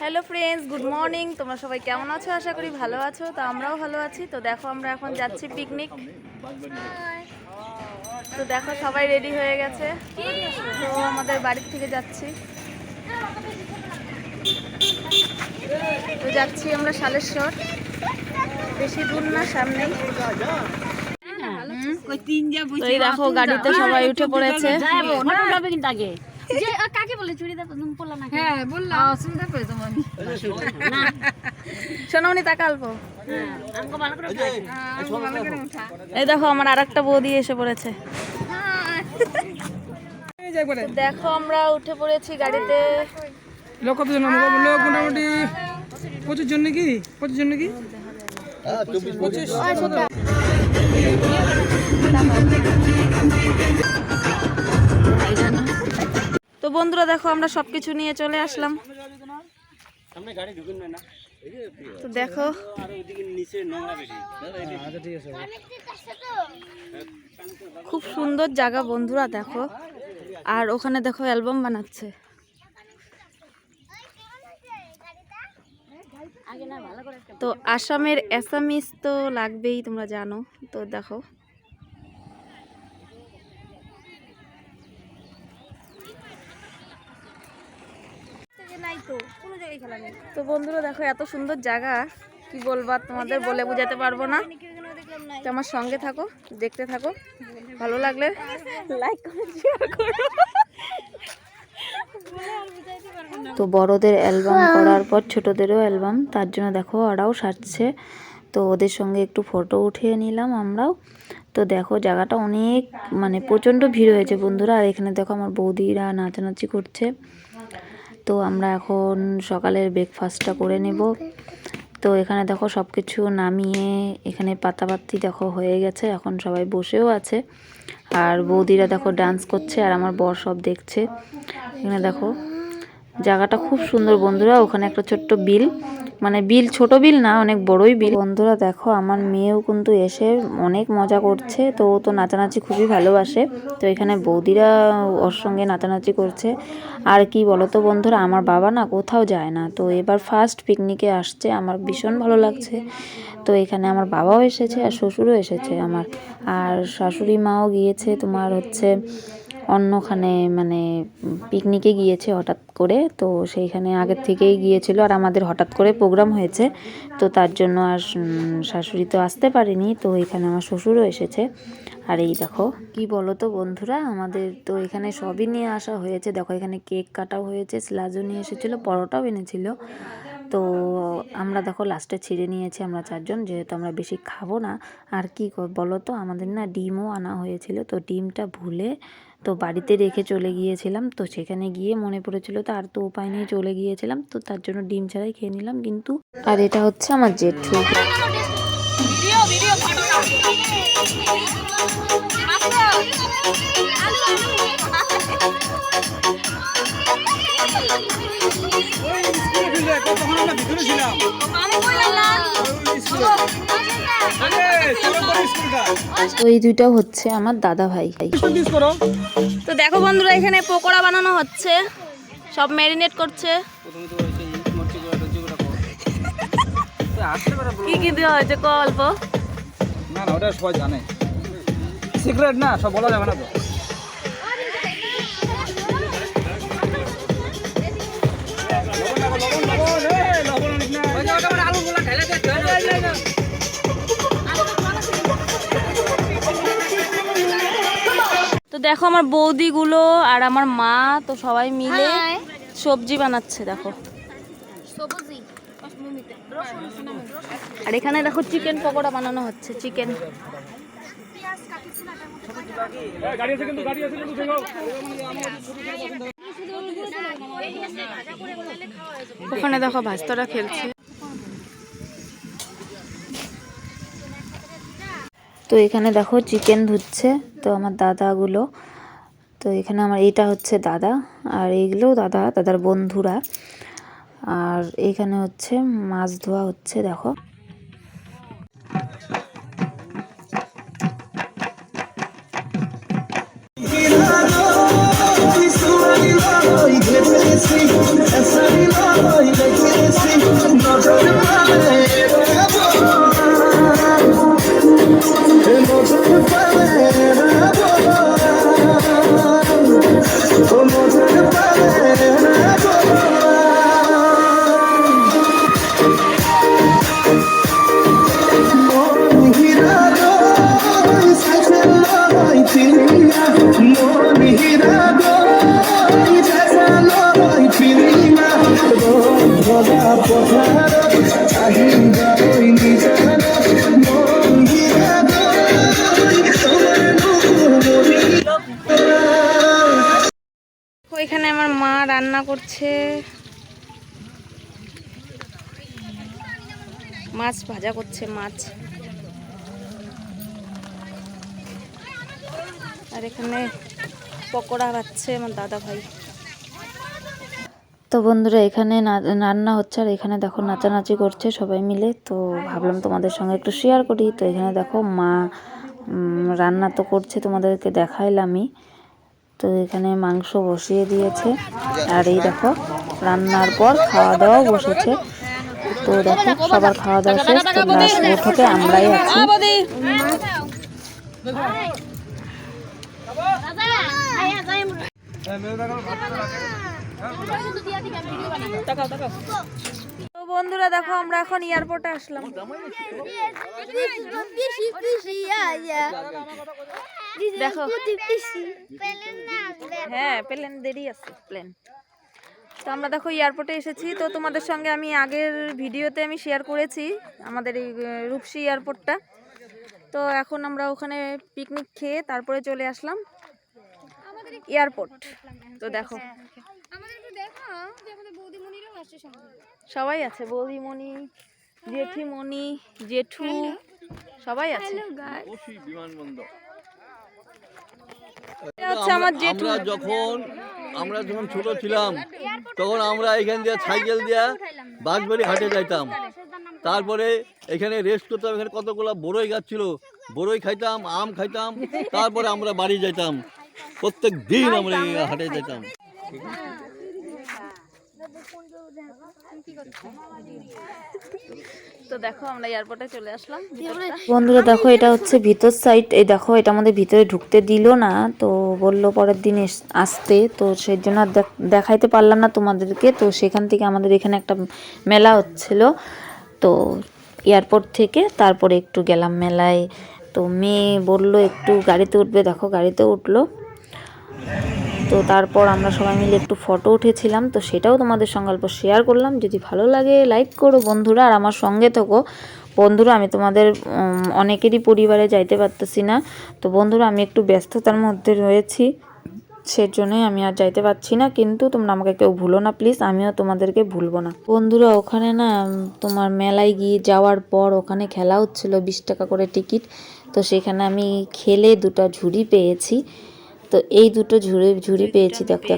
Hello friends, good morning. তোমরা সবাই কেমন আছো? আশা করি ভালো আছো। তো আমরাও ভালো আছি। তো দেখো আমরা এখন যাচ্ছি পিকনিক। তো দেখো সবাই রেডি হয়ে গেছে। তো আমাদের বাড়ির থেকে যাচ্ছি। তো যাচ্ছি আমরা শালেশ্বর, বেশি দূর না, সামনেই। তো এই দেখো গাড়িতে সবাই উঠে পড়েছে। সোনামণি টাকা অল্প। এই দেখো আমার আর একটা বৌদি এসে পড়েছে। দেখো আমরা উঠে পড়েছি গাড়িতে। লোক কতজন? লোক মোটামুটি 25 জন নাকি? 25 জন নাকি? তো বন্ধুরা দেখো আমরা সবকিছু নিয়ে চলে আসলাম। তো দেখো খুব সুন্দর জায়গা বন্ধুরা, দেখো। আর ওখানে দেখো অ্যালবাম বানাচ্ছে। তো আসামের অ্যাসামিস তো লাগবেই, তোমরা জানো। তো দেখো তো বন্ধুরা দেখো এত সুন্দর জায়গা, কি বলবো তোমাদের, বলে বোঝাতে পারবো না। তো আমার সঙ্গে থাকো, দেখতে থাকো, ভালো লাগলে লাইক কমেন্ট শেয়ার করো। তো বড়দের অ্যালবাম করার পর ছোটদেরও অ্যালবাম, তার জন্য দেখো ওরাও সাজছে। তো ওদের সঙ্গে একটু ফটো উঠিয়ে নিলাম আমরাও। তো দেখো জায়গাটা অনেক প্রচণ্ড ভিড় হয়েছে বন্ধুরা। আর এখানে দেখো আমার বৌদিরা নাচানাচি করছে। তো আমরা এখন সকালের ব্রেকফাস্টটা করে নেব। তো এখানে দেখো সব কিছু নামিয়ে এখানে পাতাবাতি দেখো হয়ে গেছে, এখন সবাই বসেও আছে। আর বৌদিরা দেখো ডান্স করছে, আর আমার বর সব দেখছে। এখানে দেখো জায়গাটা খুব সুন্দর বন্ধুরা। ওখানে একটা ছোট্ট বিল, বিল, ছোট বিল না, অনেক বড়ই বিল। বন্ধুরা দেখো আমার মেয়েও কিন্তু এসে অনেক মজা করছে। তো ও তো নাচানাচি খুবই ভালোবাসে। তো এখানে বৌদিরা ওর সঙ্গে নাচানাচি করছে। আর কি বলো তো বন্ধুরা, আমার বাবা না কোথাও যায় না। তো এবার ফার্স্ট পিকনিকে আসছে, আমার ভীষণ ভালো লাগছে। তো এখানে আমার বাবাও এসেছে আর শ্বশুরও এসেছে আমার। আর শাশুড়ি মাও গিয়েছে তোমার হচ্ছে অন্যখানে, পিকনিকে গিয়েছে হঠাৎ করে। তো সেইখানে আগের থেকেই গিয়েছিল, আর আমাদের হঠাৎ করে প্রোগ্রাম হয়েছে। তো তার জন্য আর শাশুড়ি তো আসতে পারেনি। তো এখানে আমার শ্বশুরও এসেছে। আর এই দেখো কি বলো তো বন্ধুরা, আমাদের তো এখানে সবই নিয়ে আসা হয়েছে। দেখো এখানে কেক কাটাও হয়েছে, স্লাজও নিয়ে এসেছিলো, পরোটাও এনেছিল। তো আমরা দেখো লাস্টে ছিঁড়ে নিয়েছি আমরা চারজন, যেহেতু আমরা বেশি খাবো না। আর কি বলো তো, আমাদের না ডিমও আনা হয়েছিল। তো ডিমটা ভুলে তো বাড়িতে রেখে চলে গিয়েছিলাম। তো সেখানে গিয়ে মনে পড়েছিল, তো আর তো উপায় নেই, চলে গিয়েছিলাম। তো তার জন্য ডিম ছাড়াই খেয়ে নিলাম কিন্তু। আর এটা হচ্ছে আমার জেঠু। তো এই দুইটা হচ্ছে আমার দাদা ভাই। তো দেখো বন্ধুরা এখানে পকোড়া বানানো হচ্ছে, সব ম্যারিনেট করছে। কি কি দেওয়া হয়েছে অল্প? না না, ওটা সবাই জানে, সিক্রেট না, সব বলা যাবে না। তো তো দেখো আমার বৌদিগুলো আর আমার মা তো সবাই মিলে সবজি বানাচ্ছে দেখো। আর এখানে দেখো চিকেন পকোড়া বানানো হচ্ছে, চিকেন। ওখানে দেখো ভাস্তরা খেলছে। তো এখানে দেখো চিকেন ধুচ্ছে তো আমার দাদাগুলো। তো এখানে আমার এইটা হচ্ছে দাদা, আর এইগুলো দাদার বন্ধুরা। আর এখানে হচ্ছে মাছ ধোয়া হচ্ছে দেখো। ওইখানে আমার মা রান্না করছে, মাছ ভাজা করছে মাছ। আর এখানে পকোড়া ভাজছে আমার দাদা ভাই। তো বন্ধুরা এখানে রান্না হচ্ছে আর এখানে দেখো নাচানাচি করছে সবাই মিলে। তো ভাবলাম তোমাদের সঙ্গে একটু শেয়ার করি। তো এখানে দেখো মা রান্না তো করছে, তোমাদেরকে দেখাইলামই। তো এখানে মাংস বসিয়ে দিয়েছে আর এই দেখো রান্নার পর খাওয়া দাওয়া বসেছে। তো দেখো সবার খাওয়া দাওয়া শেষ, তো লাস্ট বৈঠকে আমরাই আছি। তো বন্ধুরা দেখো আমরা এখন এয়ারপোর্টে আসলাম। দেখো হ্যাঁ প্লেন দেরি আছে প্লেন। তো আমরা দেখো এয়ারপোর্টে এসেছি। তো তোমাদের সঙ্গে আমি আগের ভিডিওতে আমি শেয়ার করেছি আমাদের এই রূপসী এয়ারপোর্টটা। তো এখন আমরা ওখানে পিকনিক খেয়ে তারপরে চলে আসলাম এয়ারপোর্ট। তো দেখো সবাই আছে, বৌদিমণি, জেঠিমণি, জেঠু সবাই আছে। আমরা যখন ছোট ছিলাম তখন আমরা এখান দিয়ে সাইকেল দিয়ে বাঁশবাড়ি হাটে যাইতাম। তারপরে এখানে রেস্ট করতাম। এখানে কতগুলো বড়ই গাছ ছিল, বড়ই খাইতাম, আম খাইতাম, তারপরে আমরা বাড়ি যাইতাম। প্রত্যেক দিন আমরা হাটে যাইতাম। তো দেখো আমরা এয়ারপোর্টে চলে আসলাম। বন্ধুরা দেখো এটা হচ্ছে ভিতর সাইড। এই দেখো এটা আমাদের ভিতরে ঢুকতে দিল না, তো বললো পরের দিন আসতে। তো সেই জন্য আর দেখাইতে পারলাম না তোমাদেরকে। তো সেখান থেকে আমাদের এখানে একটা মেলা হচ্ছিল। তো এয়ারপোর্ট থেকে তারপরে একটু গেলাম মেলায়। তো মেয়ে বললো একটু গাড়িতে উঠবে, দেখো গাড়িতে উঠলো। তো তারপর আমরা সবাই মিলে একটু ফটো উঠেছিলাম। তো সেটাও তোমাদের সঙ্গে অল্প শেয়ার করলাম। যদি ভালো লাগে লাইক করো বন্ধুরা, আর আমার সঙ্গে থেকো বন্ধুরা। আমি তোমাদের অনেকেরই পরিবারে যাইতে পারতেছি না। তো বন্ধুরা আমি একটু ব্যস্ততার মধ্যে রয়েছি, সেজন্যই আমি আর যাইতে পারছি না। কিন্তু তোমরা আমাকে কেউ ভুলো না প্লিজ, আমিও তোমাদেরকে ভুলবো না। বন্ধুরা ওখানে না তোমার মেলায় গিয়ে যাওয়ার পর ওখানে খেলা হচ্ছিল 20 টাকা করে টিকিট। তো সেখানে আমি খেলে 2টা ঝুড়ি পেয়েছি। তো এই 2টো ঝুড়ি পেয়েছি, দেখতে